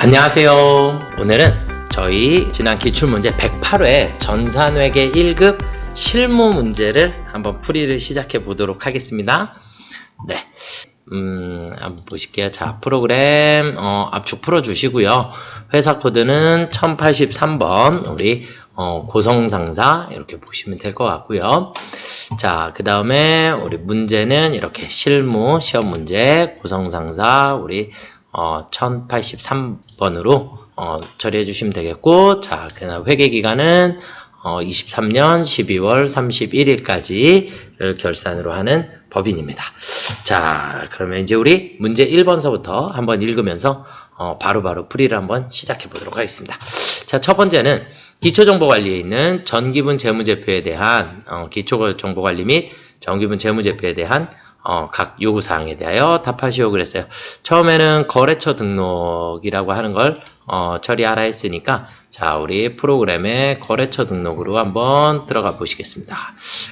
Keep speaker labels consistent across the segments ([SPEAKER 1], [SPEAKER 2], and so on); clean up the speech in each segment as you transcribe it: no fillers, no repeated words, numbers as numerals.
[SPEAKER 1] 안녕하세요. 오늘은 저희 지난 기출문제 108회 전산회계 1급 실무 문제를 한번 풀이를 시작해 보도록 하겠습니다. 네. 한번 보실게요. 자, 프로그램 압축 풀어주시고요. 회사 코드는 1083번 우리 고성상사 이렇게 보시면 될 것 같고요. 자, 그 다음에 우리 문제는 이렇게 실무 시험 문제 고성상사 우리 1083번으로 처리해 주시면 되겠고, 자, 그다음 회계 기간은 23년 12월 31일까지를 결산으로 하는 법인입니다. 자, 그러면 이제 우리 문제 1번서부터 한번 읽으면서 바로바로 풀이를 한번 시작해 보도록 하겠습니다. 자, 첫 번째는 기초정보관리에 있는 전기분 재무제표에 대한 기초정보관리 및 전기분 재무제표에 대한 각 요구사항에 대하여 답하시오 그랬어요. 처음에는 거래처 등록이라고 하는 걸 처리하라 했으니까, 자, 우리 프로그램에 거래처 등록으로 한번 들어가 보시겠습니다.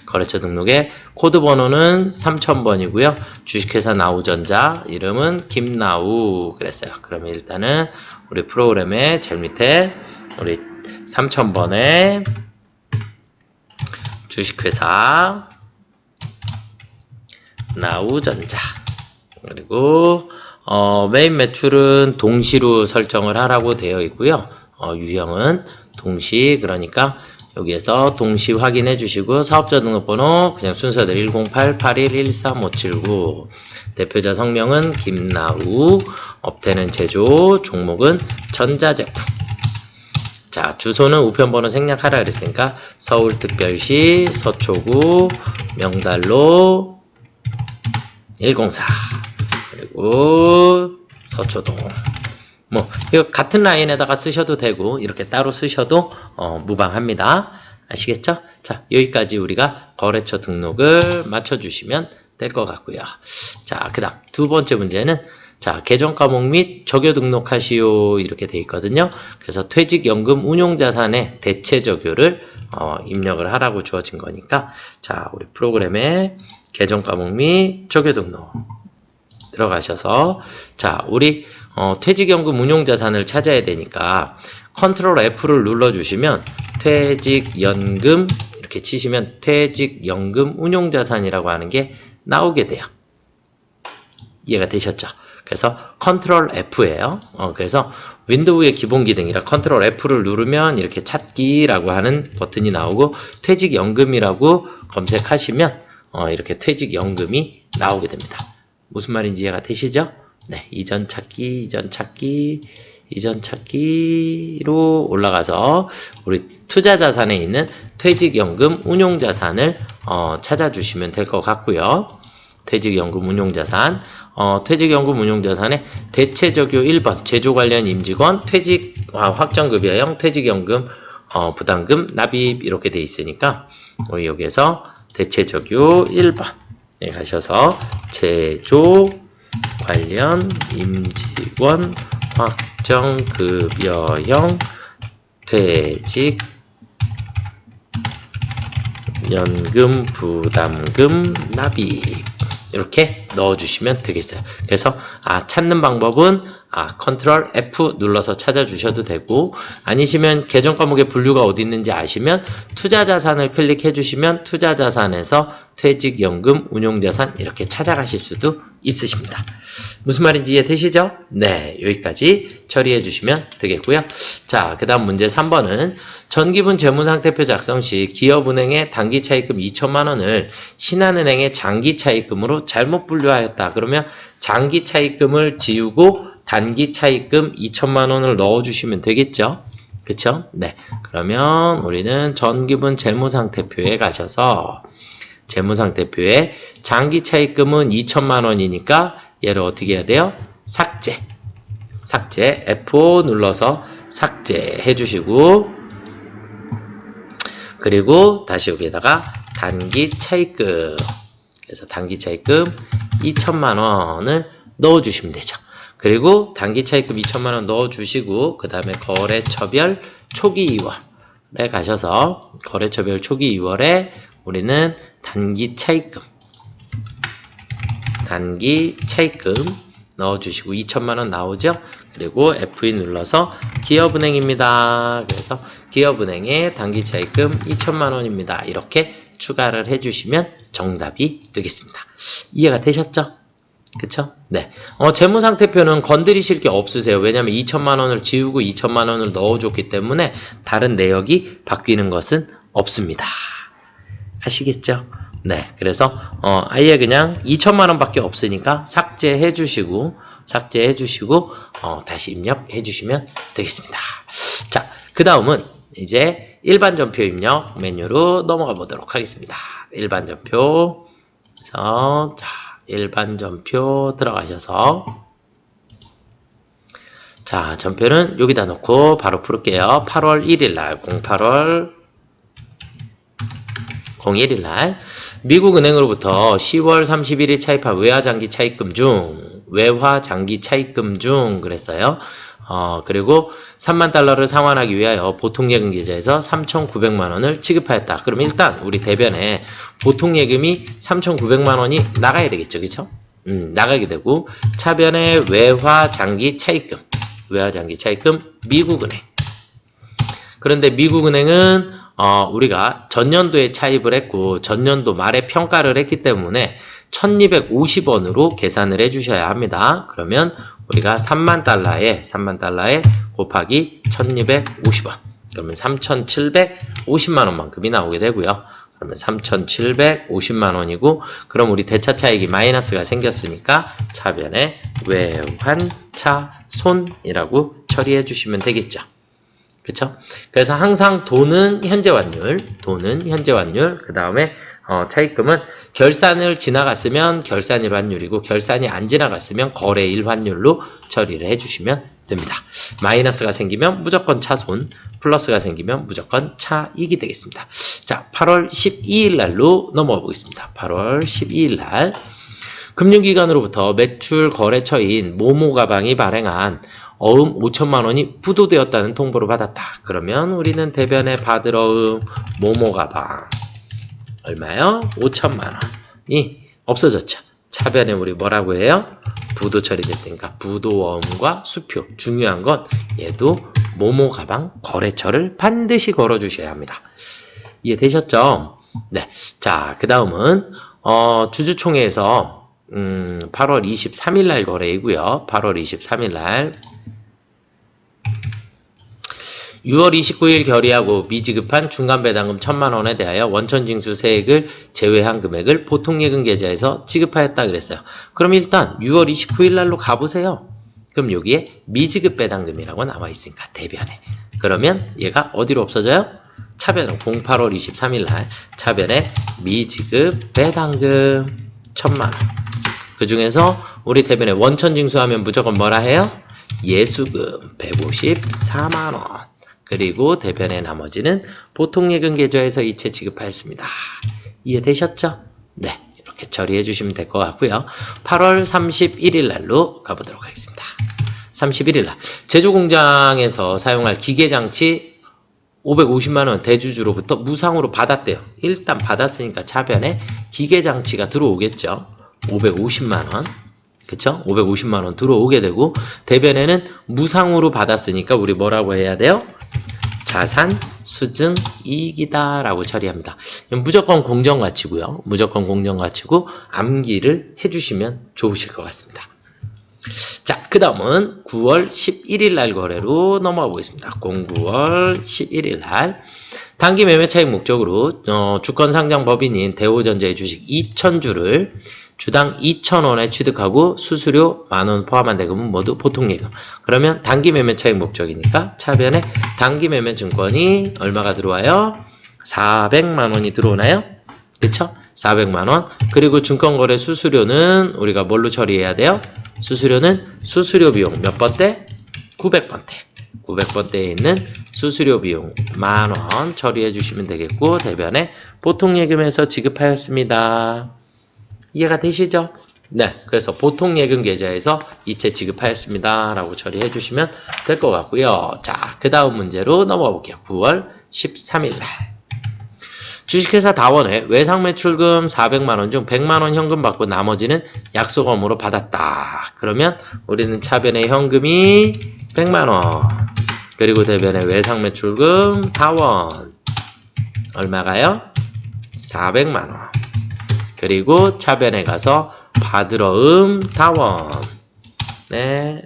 [SPEAKER 1] 거래처 등록의 코드 번호는 3000번이고요. 주식회사 나우전자, 이름은 김나우 그랬어요. 그러면 일단은 우리 프로그램의 제일 밑에 우리 3000번에 주식회사 나우전자, 그리고 메인 매출은 동시로 설정을 하라고 되어 있고요. 유형은 동시, 그러니까 여기에서 동시 확인해 주시고, 사업자 등록번호 그냥 순서대로 108811359, 대표자 성명은 김나우, 업태는 제조, 종목은 전자제품. 자, 주소는 우편번호 생략하라 그랬으니까 서울특별시 서초구 명달로 104, 그리고 서초동. 뭐 이거 같은 라인에다가 쓰셔도 되고 이렇게 따로 쓰셔도 무방합니다. 아시겠죠? 자, 여기까지 우리가 거래처 등록을 맞춰주시면 될 것 같고요. 자, 그 다음 두 번째 문제는, 자, 계정 과목 및 적요 등록하시오 이렇게 돼 있거든요. 그래서 퇴직연금 운용자산의 대체 적요를 입력을 하라고 주어진 거니까, 자, 우리 프로그램에 계정 과목 및 적요 등록 들어가셔서, 자, 우리 퇴직연금 운용자산을 찾아야 되니까 컨트롤 F를 눌러주시면 퇴직연금 이렇게 치시면 퇴직연금 운용자산이라고 하는 게 나오게 돼요. 이해가 되셨죠? 그래서 컨트롤 F예요. 그래서 윈도우의 기본 기능이라 컨트롤 F를 누르면 이렇게 찾기라고 하는 버튼이 나오고, 퇴직연금이라고 검색하시면 이렇게 퇴직연금이 나오게 됩니다. 무슨 말인지 이해가 되시죠? 네, 이전 찾기, 이전 찾기, 이전 찾기로 올라가서 우리 투자자산에 있는 퇴직연금 운용자산을 찾아주시면 될 것 같고요. 퇴직연금 운용자산, 퇴직연금 운용자산의 대체적요 1번 제조 관련 임직원 퇴직 확정급여형 퇴직연금 부담금 납입 이렇게 돼 있으니까 우리 여기에서 대체적요 1번에 가셔서 제조 관련 임직원 확정급여형 퇴직연금 부담금 납입 이렇게 넣어주시면 되겠어요. 그래서 찾는 방법은 컨트롤 F 눌러서 찾아주셔도 되고, 아니시면 계정 과목의 분류가 어디 있는지 아시면 투자자산을 클릭해 주시면 투자자산에서 퇴직연금 운용자산 이렇게 찾아가실 수도 있으십니다. 무슨 말인지 이해되시죠? 네, 여기까지 처리해 주시면 되겠고요. 자, 그 다음 문제 3번은 전기분 재무상태표 작성 시 기업은행의 단기차입금 2천만 원을 신한은행의 장기차입금으로 잘못 분류하였다. 그러면 장기차입금을 지우고 단기차입금 2천만 원을 넣어주시면 되겠죠? 그쵸? 네. 그러면 우리는 전기분 재무상태표에 가셔서 재무상태표에 장기차입금은 2천만 원이니까 얘를 어떻게 해야 돼요? 삭제. F5 눌러서 삭제해 주시고, 그리고 다시 여기에다가 단기 차입금, 그래서 단기 차입금 2천만 원을 넣어주시면 되죠. 그리고 단기 차입금 2천만 원 넣어주시고, 그 다음에 거래처별 초기 2월에 가셔서 거래처별 초기 2월에 우리는 단기 차입금 넣어주시고 2천만 원 나오죠. 그리고 F2 눌러서 기업은행입니다. 그래서 기업은행에 단기차입금 2천만 원입니다. 이렇게 추가를 해주시면 정답이 되겠습니다. 이해가 되셨죠? 그쵸? 네. 재무상태표는 건드리실 게 없으세요. 왜냐면 2천만 원을 지우고 2천만 원을 넣어줬기 때문에 다른 내역이 바뀌는 것은 없습니다. 아시겠죠? 네. 그래서, 아예 그냥 2천만 원밖에 없으니까 삭제해 주시고, 다시 입력해 주시면 되겠습니다. 자, 그 다음은 이제 일반 전표 입력 메뉴로 넘어가 보도록 하겠습니다. 일반 전표. 그래서, 자, 일반 전표 들어가셔서 자, 전표는 여기다 놓고 바로 풀을게요. 8월 1일날 01일날 미국은행으로부터 10월 31일 차입한 외화장기 차입금 중 그랬어요. 그리고 3만 달러를 상환하기 위하여 보통예금 계좌에서 3,900만 원을 지급하였다. 그럼 일단 우리 대변에 보통예금이 3,900만 원이 나가야 되겠죠. 그쵸? 나가게 되고 차변에 외화장기 차입금 미국은행. 그런데 미국은행은 우리가 전년도에 차입을 했고 전년도 말에 평가를 했기 때문에 1250원으로 계산을 해주셔야 합니다. 그러면 우리가 3만 달러에 곱하기 1250원. 그러면 3750만 원만큼이 나오게 되고요. 그러면 3750만 원이고, 그럼 우리 대차 차익이 마이너스가 생겼으니까 차변에 외환차손이라고 처리해 주시면 되겠죠. 그쵸? 그래서 항상 돈은 현재 환율, 그 다음에 차입금은 결산을 지나갔으면 결산일 환율이고 결산이 안 지나갔으면 거래일 환율로 처리를 해주시면 됩니다. 마이너스가 생기면 무조건 차손, 플러스가 생기면 무조건 차익이 되겠습니다. 자, 8월 12일 날로 넘어가 보겠습니다. 8월 12일 날 금융기관으로부터 매출 거래처인 모모가방이 발행한 어음 5천만 원이 부도되었다는 통보를 받았다. 그러면 우리는 대변에 받을 어음 모모가방 얼마요? 5천만 원이 없어졌죠. 차변에 우리 뭐라고 해요? 부도 처리됐으니까 부도어음과 수표. 중요한 건 얘도 모모가방 거래처를 반드시 걸어주셔야 합니다. 이해되셨죠? 네. 자, 그 다음은 주주총회에서 8월 23일 날 거래이고요. 8월 23일 날 6월 29일 결의하고 미지급한 중간배당금 1,000만 원에 대하여 원천징수 세액을 제외한 금액을 보통예금 계좌에서 지급하였다 그랬어요. 그럼 일단 6월 29일 날로 가보세요. 그럼 여기에 미지급 배당금이라고 나와 있으니까 대변에. 그러면 얘가 어디로 없어져요? 차변은 08월 23일 날 차변에 미지급 배당금 1,000만 원. 그 중에서 우리 대변에 원천징수하면 무조건 뭐라 해요? 예수금 154만 원. 그리고 대변의 나머지는 보통예금 계좌에서 이체 지급하였습니다. 이해되셨죠? 네, 이렇게 처리해 주시면 될 것 같고요. 8월 31일 날로 가보도록 하겠습니다. 31일 날 제조공장에서 사용할 기계장치 550만 원 대주주로부터 무상으로 받았대요. 일단 받았으니까 차변에 기계장치가 들어오겠죠. 550만 원. 그쵸? 550만 원 들어오게 되고 대변에는 무상으로 받았으니까 우리 뭐라고 해야 돼요? 자산 수증 이익이다 라고 처리합니다. 무조건 공정가치고요. 무조건 공정가치고 암기를 해주시면 좋으실 것 같습니다. 자, 그 다음은 9월 11일 날 거래로 넘어가 보겠습니다. 09월 11일 날 단기 매매 차익 목적으로 주권 상장 법인인 대우전자의 주식 2,000주를 주당 2,000원에 취득하고 수수료 만원 포함한 대금은 모두 보통예금. 그러면 단기 매매 차익 목적이니까 차변에 단기 매매 증권이 얼마가 들어와요? 400만 원이 들어오나요? 그쵸? 400만 원. 그리고 증권거래 수수료는 우리가 뭘로 처리해야 돼요? 수수료는 수수료 비용 몇 번대? 900번대. 900번대에 있는 수수료 비용 만원 처리해 주시면 되겠고 대변에 보통예금에서 지급하였습니다. 이해가 되시죠? 네, 그래서 보통예금 계좌에서 이체 지급하였습니다 라고 처리해 주시면 될 것 같고요. 자, 그 다음 문제로 넘어가 볼게요. 9월 13일 날 주식회사 다원에 외상 매출금 400만원 중 100만원 현금 받고 나머지는 약속금으로 받았다. 그러면 우리는 차변의 현금이 100만원, 그리고 대변의 외상 매출금 다원 얼마가요? 400만원. 그리고 차변에 가서 받으러 다원, 네,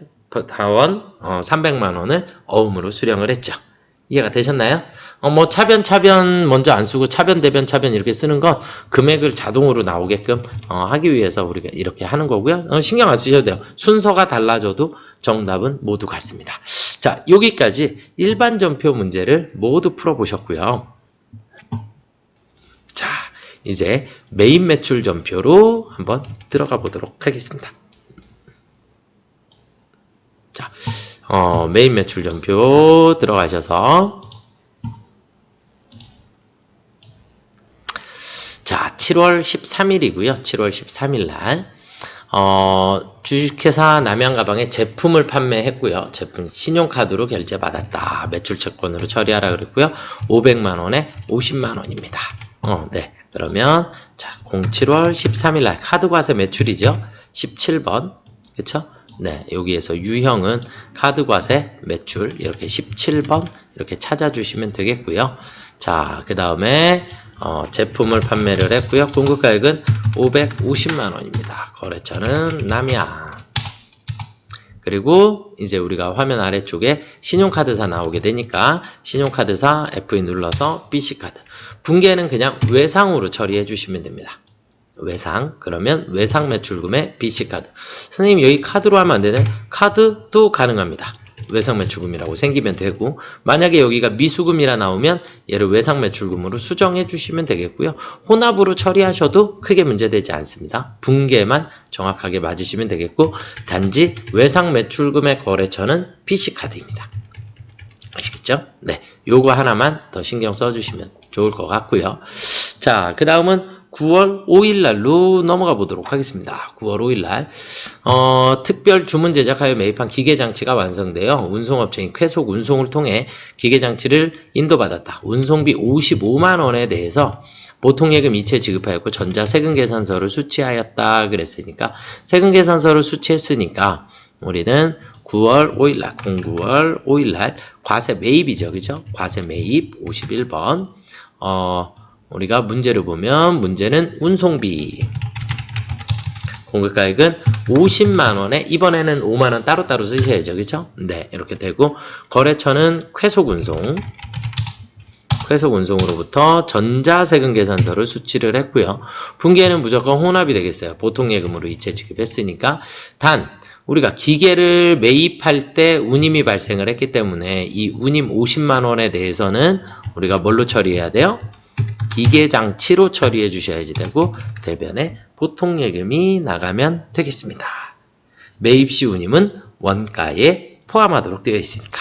[SPEAKER 1] 다원 300만원을 어음으로 수령을 했죠. 이해가 되셨나요? 뭐 차변 먼저 안 쓰고 차변 대변 차변 이렇게 쓰는 건 금액을 자동으로 나오게끔 하기 위해서 우리가 이렇게 하는 거고요. 신경 안 쓰셔도 돼요. 순서가 달라져도 정답은 모두 같습니다. 자, 여기까지 일반 전표 문제를 모두 풀어보셨고요. 자, 이제 메인 매출 전표로 한번 들어가 보도록 하겠습니다. 자, 메인 매출 전표 들어가셔서 자, 7월 13일이고요. 7월 13일 날 주식회사 남양가방에 제품을 판매했고요. 제품 신용카드로 결제 받았다. 매출 채권으로 처리하라 그랬고요. 500만 원에 50만 원입니다. 네. 그러면 자, 07월 13일 날 카드 과세 매출이죠. 17번. 그렇죠? 네, 여기에서 유형은 카드 과세 매출 이렇게 17번 이렇게 찾아주시면 되겠고요. 자, 그 다음에 제품을 판매를 했고요. 공급가액은 550만 원입니다. 거래처는 남양. 그리고 이제 우리가 화면 아래쪽에 신용카드사 나오게 되니까 신용카드사 F2 눌러서 BC카드. 분계는 그냥 외상으로 처리해 주시면 됩니다. 외상. 그러면 외상 매출금의 BC카드. 선생님 여기 카드로 하면 안 되네? 카드도 가능합니다. 외상 매출금이라고 생기면 되고, 만약에 여기가 미수금이라 나오면 얘를 외상 매출금으로 수정해 주시면 되겠고요. 혼합으로 처리하셔도 크게 문제되지 않습니다. 분계만 정확하게 맞으시면 되겠고, 단지 외상 매출금의 거래처는 BC카드입니다. 아시겠죠? 네, 요거 하나만 더 신경 써주시면 좋을 것 같고요. 자, 그 다음은 9월 5일 날로 넘어가 보도록 하겠습니다. 9월 5일 날 특별 주문 제작하여 매입한 기계장치가 완성되어 운송업체인 쾌속 운송을 통해 기계장치를 인도받았다. 운송비 55만 원에 대해서 보통예금 이체 지급하였고 전자세금 계산서를 수취하였다 그랬으니까, 세금 계산서를 수취했으니까 우리는 9월 5일 날 09월 5일 날 과세 매입이죠. 그죠? 과세 매입 51번. 우리가 문제를 보면 문제는 운송비 공급가액은 50만원에 이번에는 5만원 따로따로 쓰셔야죠. 그쵸? 네, 이렇게 되고, 거래처는 쾌속운송으로부터 전자세금 계산서를 수취를 했고요. 분계는 무조건 혼합이 되겠어요. 보통예금으로 이체 지급했으니까. 단 우리가 기계를 매입할 때 운임이 발생을 했기 때문에 이 운임 50만원에 대해서는 우리가 뭘로 처리해야 돼요? 기계장치로 처리해 주셔야지 되고, 대변에 보통예금이 나가면 되겠습니다. 매입시 운임은 원가에 포함하도록 되어 있으니까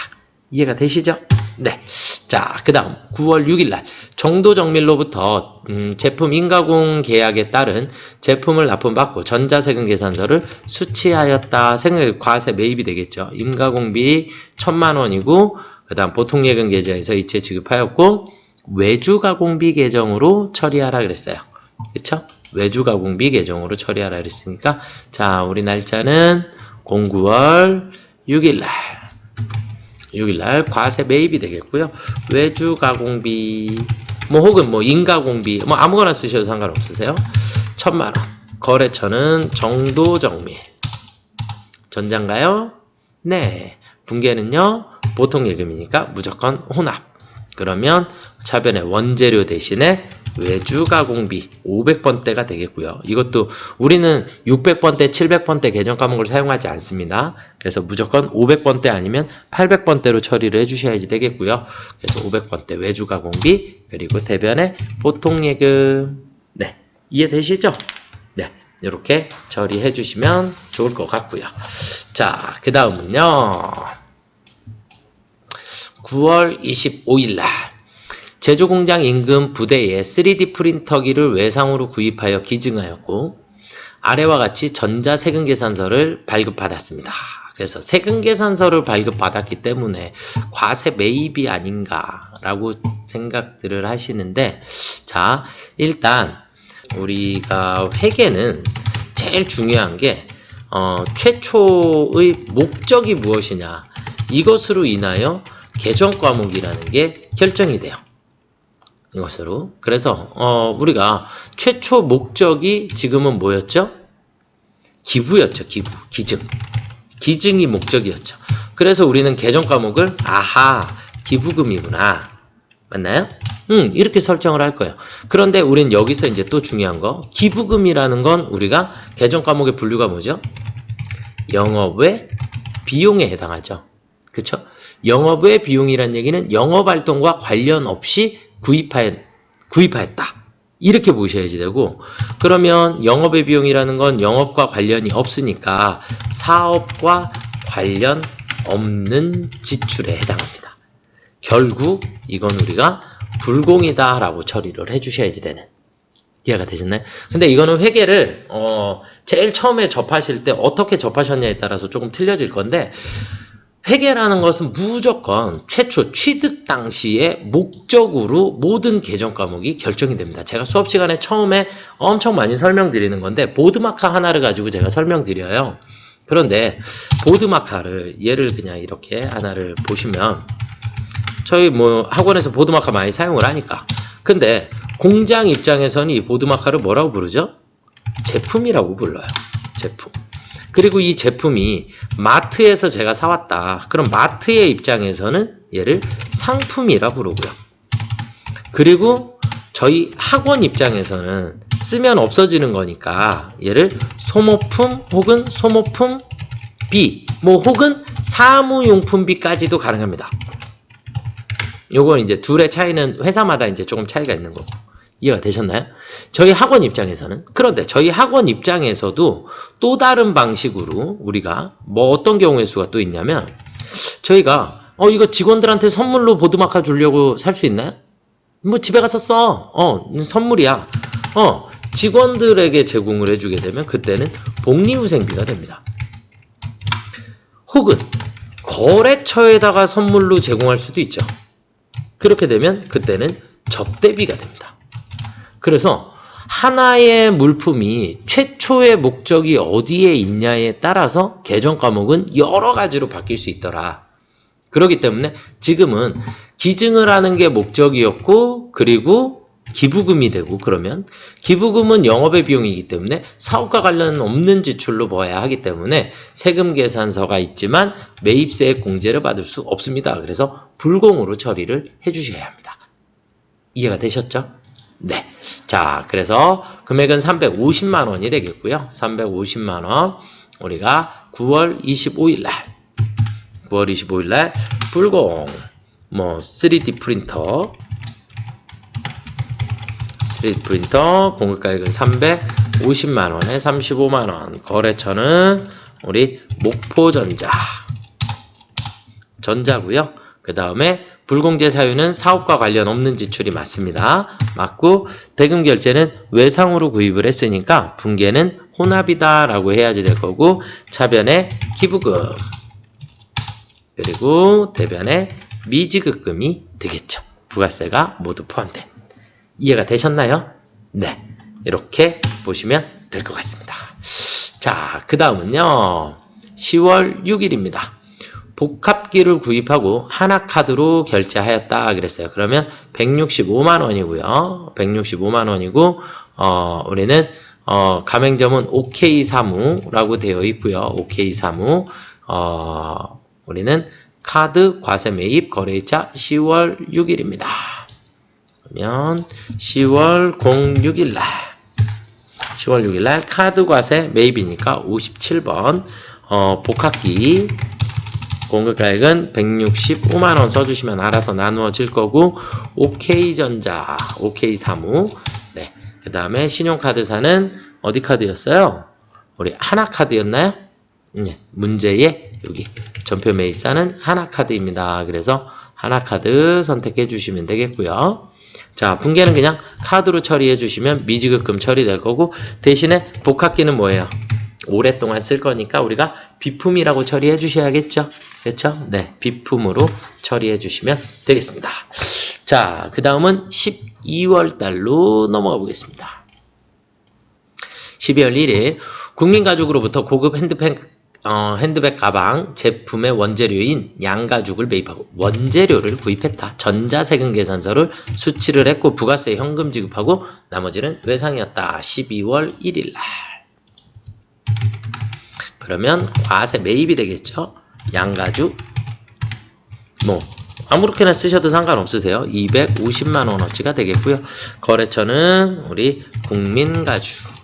[SPEAKER 1] 이해가 되시죠? 네. 자, 그 다음 9월 6일 날 정도정밀로부터 제품 인가공 계약에 따른 제품을 납품받고 전자세금 계산서를 수취하였다. 세금 과세 매입이 되겠죠. 인가공비 1000만 원이고, 그 다음 보통예금 계좌에서 이체 지급하였고, 외주가공비 계정으로 처리하라 그랬어요. 그쵸? 외주가공비 계정으로 처리하라 그랬으니까, 자, 우리 날짜는 09월 6일날 과세 매입이 되겠고요. 외주가공비 혹은 인가공비 아무거나 쓰셔도 상관없으세요. 1000만 원. 거래처는 정도정밀. 전자인가요? 네. 분계는요 보통예금이니까 무조건 혼합. 그러면 차변의 원재료 대신에 외주가공비 500번대가 되겠고요. 이것도 우리는 600번대, 700번대 계정 과목을 사용하지 않습니다. 그래서 무조건 500번대 아니면 800번대로 처리를 해주셔야지 되겠고요. 그래서 500번대 외주가공비, 그리고 대변의 보통예금. 네, 이해되시죠? 네, 이렇게 처리해 주시면 좋을 것 같고요. 자, 그 다음은요 9월 25일 날 제조공장 인근 부대에 3D 프린터기를 외상으로 구입하여 기증하였고, 아래와 같이 전자세금 계산서를 발급받았습니다. 그래서 세금계산서를 발급받았기 때문에 과세 매입이 아닌가라고 생각들을 하시는데, 자, 일단 우리가 회계는 제일 중요한 게 최초의 목적이 무엇이냐, 이것으로 인하여 개정 과목이라는 게 결정이 돼요. 이것으로. 그래서 우리가 최초 목적이 지금은 뭐였죠? 기부였죠. 기증이 목적이었죠. 그래서 우리는 개정 과목을 기부금이구나. 맞나요? 이렇게 설정을 할 거예요. 그런데 우린 여기서 이제 또 중요한 거, 기부금이라는 건 우리가 개정 과목의 분류가 뭐죠? 영업외 비용에 해당하죠. 그쵸? 영업외 비용이란 얘기는 영업활동과 관련 없이 구입하였다. 이렇게 보셔야지 되고, 그러면 영업외 비용이라는 건 영업과 관련이 없으니까 사업과 관련 없는 지출에 해당합니다. 결국 이건 우리가 불공이다 라고 처리를 해주셔야지 되는. 이해가 되셨나요? 근데 이거는 회계를 제일 처음에 접하실 때 어떻게 접하셨냐에 따라서 조금 틀려질 건데, 회계라는 것은 무조건 최초 취득 당시의 목적으로 모든 개정 과목이 결정이 됩니다. 제가 수업 시간에 처음에 엄청 많이 설명드리는 건데, 보드마카 하나를 가지고 제가 설명드려요. 그런데 보드마카를 얘를 그냥 이렇게 하나를 보시면, 저희 학원에서 보드마카 많이 사용을 하니까. 근데 공장 입장에서는 이 보드마카를 뭐라고 부르죠? 제품이라고 불러요. 제품. 그리고 이 제품이 마트에서 제가 사왔다. 그럼 마트의 입장에서는 얘를 상품이라 부르고요. 그리고 저희 학원 입장에서는 쓰면 없어지는 거니까 얘를 소모품 혹은 소모품 B, 혹은 사무용품비까지도 가능합니다. 요건 이제 둘의 차이는 회사마다 이제 조금 차이가 있는 거고. 이해가 되셨나요? 저희 학원 입장에서는. 그런데 저희 학원 입장에서도 또 다른 방식으로 우리가 어떤 경우의 수가 또 있냐면, 저희가 이거 직원들한테 선물로 보드마카 주려고 살 수 있나요? 집에 가서 써. 선물이야. 직원들에게 제공을 해주게 되면 그때는 복리후생비가 됩니다. 혹은 거래처에다가 선물로 제공할 수도 있죠. 그렇게 되면 그때는 접대비가 됩니다. 그래서 하나의 물품이 최초의 목적이 어디에 있냐에 따라서 개정 과목은 여러 가지로 바뀔 수 있더라. 그렇기 때문에 지금은 기증을 하는 게 목적이었고, 그리고 기부금이 되고, 그러면 기부금은 영업의 비용이기 때문에 사업과 관련 없는 지출로 봐야 하기 때문에 세금 계산서가 있지만 매입세 공제를 받을 수 없습니다. 그래서 불공으로 처리를 해주셔야 합니다. 이해가 되셨죠? 네. 자, 그래서 금액은 350만 원이 되겠고요. 350만 원 우리가 9월 25일 날 불공 3D 프린터 공급가액은 350만 원에 35만 원. 거래처는 우리 목포전자고요. 그 다음에 불공제 사유는 사업과 관련 없는 지출이 맞습니다. 맞고, 대금 결제는 외상으로 구입을 했으니까 분계는 혼합이다 라고 해야지 될 거고, 차변에 기부금, 그리고 대변에 미지급금이 되겠죠. 부가세가 모두 포함된. 이해가 되셨나요? 네. 이렇게 보시면 될 것 같습니다. 자, 그 다음은요, 10월 6일입니다. 복합기를 구입하고 하나카드로 결제하였다 그랬어요. 그러면 165만 원이고요. 165만 원이고, 우리는, 가맹점은 OK사무라고 되어 있고요. OK사무. 우리는 카드 과세 매입 거래일자 10월 6일입니다. 그러면 10월 6일날 카드 과세 매입이니까 57번, 복합기 공급가액은 165만원 써주시면 알아서 나누어질 거고, OK전자, OK사무, 네. 그 다음에 신용카드사는 어디 카드였어요? 우리 하나카드였나요? 네. 문제의 여기 전표 매입사는 하나카드입니다. 그래서 하나카드 선택해 주시면 되겠고요. 자, 분계는 그냥 카드로 처리해 주시면 미지급금 처리될 거고, 대신에 복합기는 뭐예요? 오랫동안 쓸 거니까 우리가 비품이라고 처리해 주셔야겠죠. 그렇죠? 네, 비품으로 처리해 주시면 되겠습니다. 자, 그 다음은 12월 달로 넘어가 보겠습니다. 12월 1일 국민가죽으로부터 고급 핸드백 가방 제품의 원재료인 양가죽을 매입하고 원재료를 구입했다. 전자세금 계산서를 수취를 했고 부가세 현금 지급하고 나머지는 외상이었다. 12월 1일 날. 그러면 과세 매입이 되겠죠. 양가죽 뭐 아무렇게나 쓰셔도 상관없으세요. 250만 원어치가 되겠고요. 거래처는 우리 국민가죽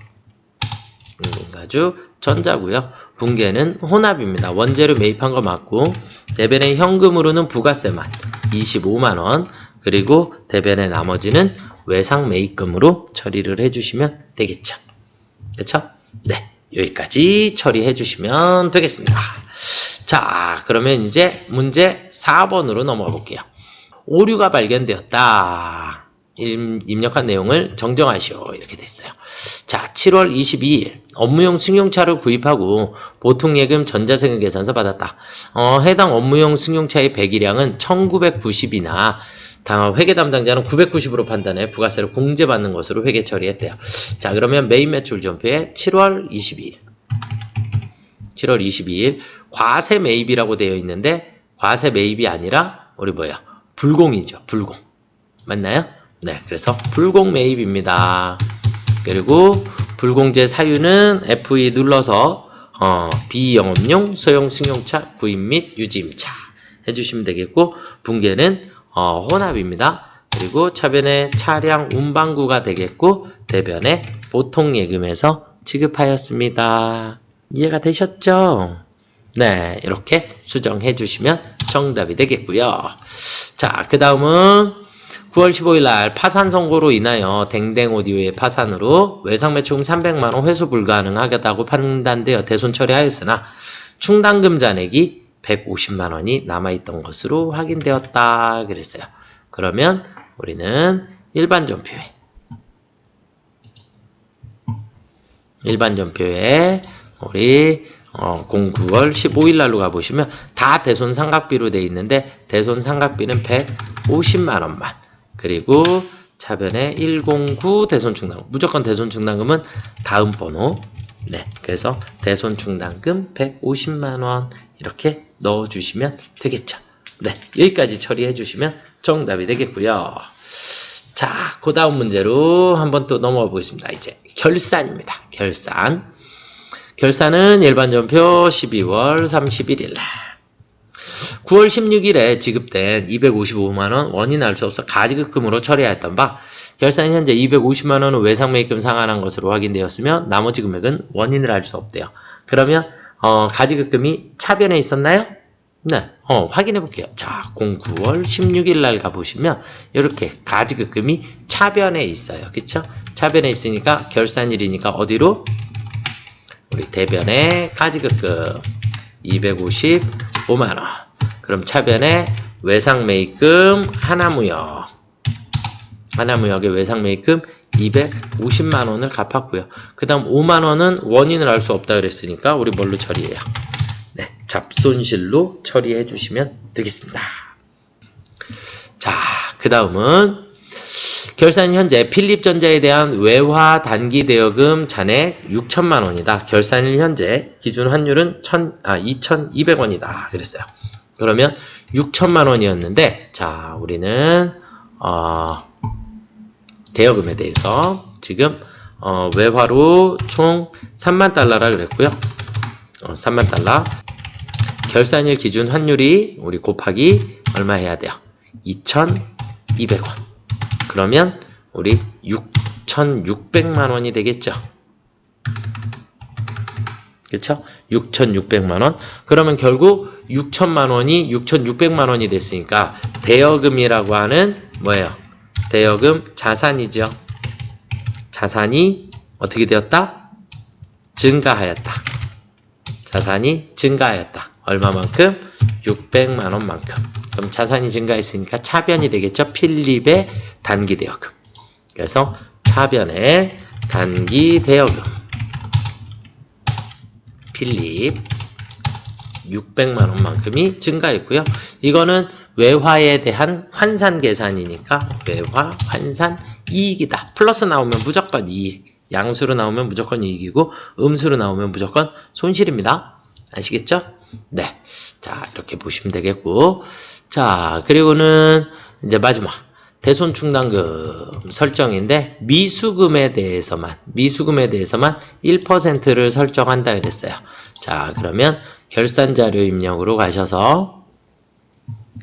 [SPEAKER 1] 전자고요. 분계는 혼합입니다. 원재료 매입한 거 맞고 대변의 현금으로는 부가세만 25만 원 그리고 대변의 나머지는 외상 매입금으로 처리를 해주시면 되겠죠. 그렇죠? 네, 여기까지 처리해 주시면 되겠습니다. 자, 그러면 이제 문제 4번으로 넘어가 볼게요. 오류가 발견되었다. 입력한 내용을 정정하시오. 이렇게 됐어요. 자, 7월 22일 업무용 승용차를 구입하고 보통예금 전자세금 계산서 받았다. 해당 업무용 승용차의 배기량은 1990이나 회계 담당자는 990으로 판단해 부가세를 공제받는 것으로 회계 처리했대요. 자, 그러면 매입 매출 전표에 7월 22일 과세 매입이라고 되어 있는데 과세 매입이 아니라 우리 뭐야? 불공이죠. 불공. 맞나요? 네, 그래서 불공 매입입니다. 그리고 불공제 사유는 F2 눌러서 비영업용 소형 승용차 구입 및 유지임차 해주시면 되겠고 분계는 혼합입니다. 그리고 차변의 차량 운반구가 되겠고 대변의 보통예금에서 지급하였습니다. 이해가 되셨죠? 네, 이렇게 수정해 주시면 정답이 되겠고요. 자, 그 다음은 9월 15일 날 파산 선고로 인하여 댕댕오디오의 파산으로 외상매출금 300만원 회수 불가능하다고 판단되어 대손 처리하였으나 충당금 잔액이 150만원이 남아있던 것으로 확인되었다 그랬어요. 그러면 우리는 일반 전표에 우리 09월 15일 날로 가보시면 다 대손 상각비로 돼 있는데 대손 상각비는 150만원만 그리고 차변에 109 대손 충당금 무조건 대손 충당금은 다음 번호 네, 그래서 대손 충당금 150만원 이렇게 넣어주시면 되겠죠. 네, 여기까지 처리해 주시면 정답이 되겠고요. 자, 그 다음 문제로 한번 또 넘어가 보겠습니다. 이제 결산입니다. 결산은 일반 전표 12월 31일 날 9월 16일에 지급된 255만원 원인 알 수 없어 가지급금으로 처리하였던 바 결산 현재 250만원은 외상매입금 상환한 것으로 확인되었으며 나머지 금액은 원인을 알 수 없대요. 그러면 가지급금이 차변에 있었나요? 네, 확인해 볼게요. 자, 09월 16일 날 가보시면 이렇게 가지급금이 차변에 있어요. 그쵸? 차변에 있으니까 결산일이니까 어디로? 우리 대변에 가지급금 255만원 그럼 차변에 외상매입금 하나무역의 외상매입금 250만원을 갚았고요. 그 다음 5만원은 원인을 알 수 없다 그랬으니까 우리 뭘로 처리해요? 네, 잡손실로 처리해 주시면 되겠습니다. 자, 그 다음은 결산 현재 필립전자에 대한 외화 단기 대여금 잔액 6천만원이다. 결산일 현재 기준 환율은 2,200원이다. 그랬어요. 그러면 6천만원이었는데 자, 우리는 대여금에 대해서 지금 외화로 총 3만 달러라 그랬고요. 3만 달러 결산일 기준 환율이 우리 곱하기 얼마 해야 돼요? 2,200원. 그러면 우리 6,600만원이 되겠죠. 그렇죠? 6,600만원. 그러면 결국 6천만원이 6,600만원이 됐으니까 대여금이라고 하는 뭐예요? 대여금 자산이죠. 자산이 어떻게 되었다? 증가하였다. 자산이 증가하였다. 얼마만큼? 600만원만큼. 그럼 자산이 증가했으니까 차변이 되겠죠. 필립의 단기 대여금. 그래서 차변의 단기 대여금 필립 600만 원만큼이 증가했고요. 이거는 외화에 대한 환산 계산이니까 외화 환산 이익이다. 플러스 나오면 무조건 이익, 양수로 나오면 무조건 이익이고 음수로 나오면 무조건 손실입니다. 아시겠죠? 네. 자, 이렇게 보시면 되겠고. 자, 그리고는 이제 마지막 대손 충당금 설정인데 미수금에 대해서만 1%를 설정한다 그랬어요. 자, 그러면 결산 자료 입력으로 가셔서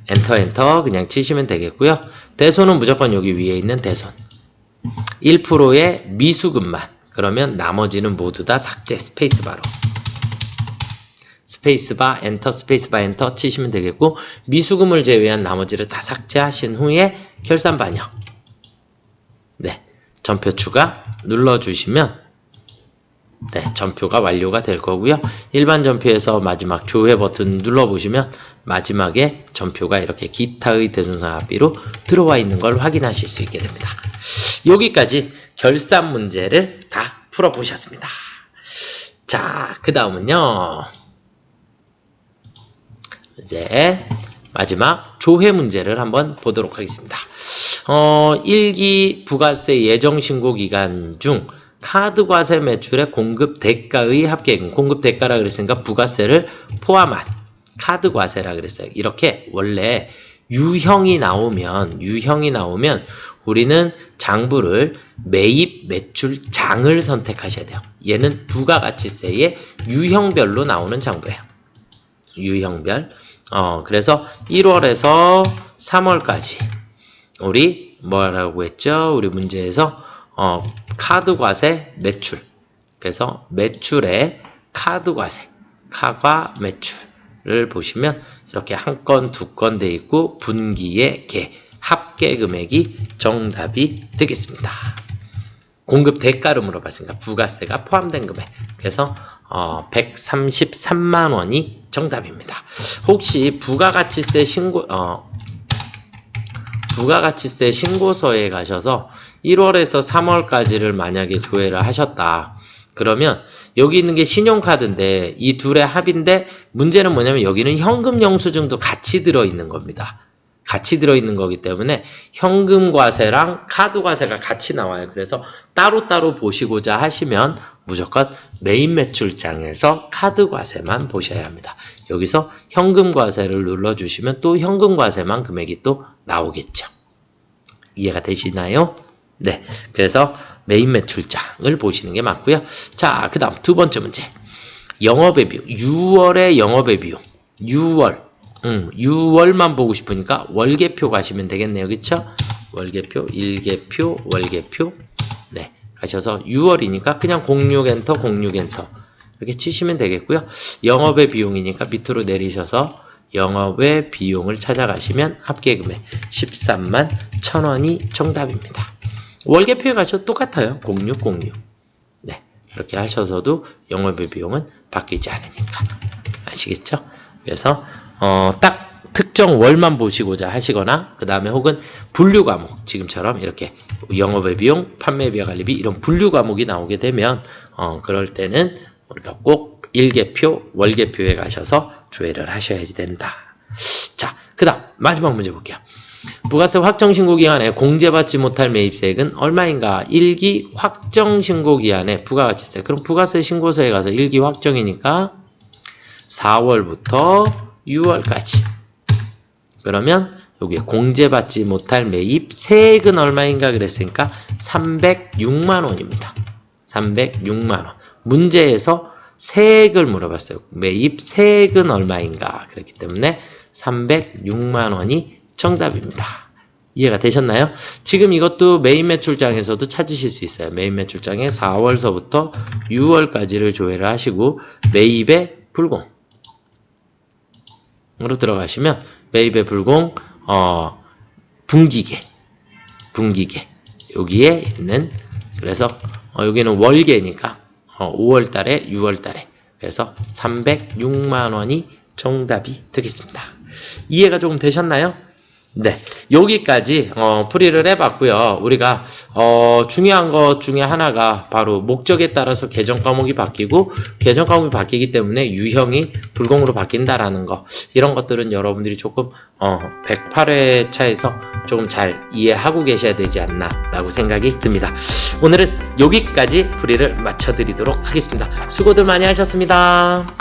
[SPEAKER 1] 엔터 그냥 치시면 되겠고요. 대손은 무조건 여기 위에 있는 대손 1%의 미수금만, 그러면 나머지는 모두 다 삭제, 스페이스바로 스페이스바 엔터 치시면 되겠고, 미수금을 제외한 나머지를 다 삭제하신 후에 결산 반영, 네, 전표 추가 눌러주시면 네, 전표가 완료가 될 거고요. 일반 전표에서 마지막 조회 버튼 눌러보시면 마지막에 전표가 이렇게 기타의 대손상합비로 들어와 있는 걸 확인하실 수 있게 됩니다. 여기까지 결산 문제를 다 풀어보셨습니다. 자, 그 다음은요, 이제 마지막 조회 문제를 한번 보도록 하겠습니다. 1기 부가세 예정신고 기간 중 카드 과세 매출의 공급 대가의 합계액은, 공급 대가라 그랬으니까 부가세를 포함한 카드 과세라 그랬어요. 이렇게 원래 유형이 나오면 우리는 장부를 매입 매출 장을 선택하셔야 돼요. 얘는 부가가치세의 유형별로 나오는 장부예요. 유형별. 그래서 1월에서 3월까지 우리 뭐라고 했죠? 우리 문제에서 카드 과세 매출. 그래서 매출의 카드 과세, 카과 매출을 보시면 이렇게 한 건, 두 건 돼 있고 분기의 개, 합계 금액이 정답이 되겠습니다. 공급 대가로 물어봤으니까 부가세가 포함된 금액. 그래서 133만 원이 정답입니다. 혹시 부가가치세 신고서에 가셔서 1월에서 3월까지를 만약에 조회를 하셨다. 그러면 여기 있는 게 신용카드인데 이 둘의 합인데, 문제는 뭐냐면 여기는 현금 영수증도 같이 들어있는 겁니다. 같이 들어있는 거기 때문에 현금 과세랑 카드 과세가 같이 나와요. 그래서 따로따로 보시고자 하시면 무조건 메인 매출장에서 카드 과세만 보셔야 합니다. 여기서 현금 과세를 눌러주시면 또 현금 과세만 금액이 또 나오겠죠. 이해가 되시나요? 네. 그래서 메인 매출장을 보시는 게 맞고요. 자, 그 다음 두 번째 문제. 영업의 비용. 6월의 영업의 비용. 6월만 보고 싶으니까 월계표 가시면 되겠네요. 그쵸? 월계표, 일계표, 월계표. 네. 가셔서 6월이니까 그냥 06 엔터, 06 엔터. 이렇게 치시면 되겠고요. 영업의 비용이니까 밑으로 내리셔서 영업의 비용을 찾아가시면 합계금액 13만 1,000원이 정답입니다. 월계표에 가셔도 똑같아요. 0606. 네. 그렇게 하셔서도 영업의 비용은 바뀌지 않으니까. 아시겠죠? 그래서 딱 특정 월만 보시고자 하시거나, 그 다음에 혹은 분류 과목, 지금처럼 이렇게 영업의 비용, 판매비와 관리비 이런 분류 과목이 나오게 되면 그럴 때는 우리가 꼭 일계표, 월계표에 가셔서 조회를 하셔야 된다. 자, 그 다음 마지막 문제 볼게요. 부가세 확정신고 기간에 공제받지 못할 매입세액은 얼마인가? 1기 확정신고 기간에 부가가치세. 그럼 부가세 신고서에 가서 1기 확정이니까 4월부터 6월까지. 그러면 여기에 공제받지 못할 매입 세액은 얼마인가 그랬으니까 306만 원입니다. 306만 원. 문제에서 세액을 물어봤어요. 매입 세액은 얼마인가. 그렇기 때문에 306만 원이 정답입니다. 이해가 되셨나요? 지금 이것도 메인 매출장에서도 찾으실 수 있어요. 메인 매출장에 4월서부터 6월까지를 조회를 하시고 매입의 불공 으로 들어가시면 매입의 불공 분기계 여기에 있는, 그래서 여기는 월계니까 5월달에 6월달에, 그래서 306만 원이 정답이 되겠습니다. 이해가 조금 되셨나요? 네, 여기까지 풀이를 해봤고요. 우리가 중요한 것 중에 하나가 바로 목적에 따라서 계정 과목이 바뀌고 계정 과목이 바뀌기 때문에 유형이 불공으로 바뀐다라는 거, 이런 것들은 여러분들이 조금 108회 차에서 조금 잘 이해하고 계셔야 되지 않나 라고 생각이 듭니다. 오늘은 여기까지 풀이를 마쳐드리도록 하겠습니다. 수고들 많이 하셨습니다.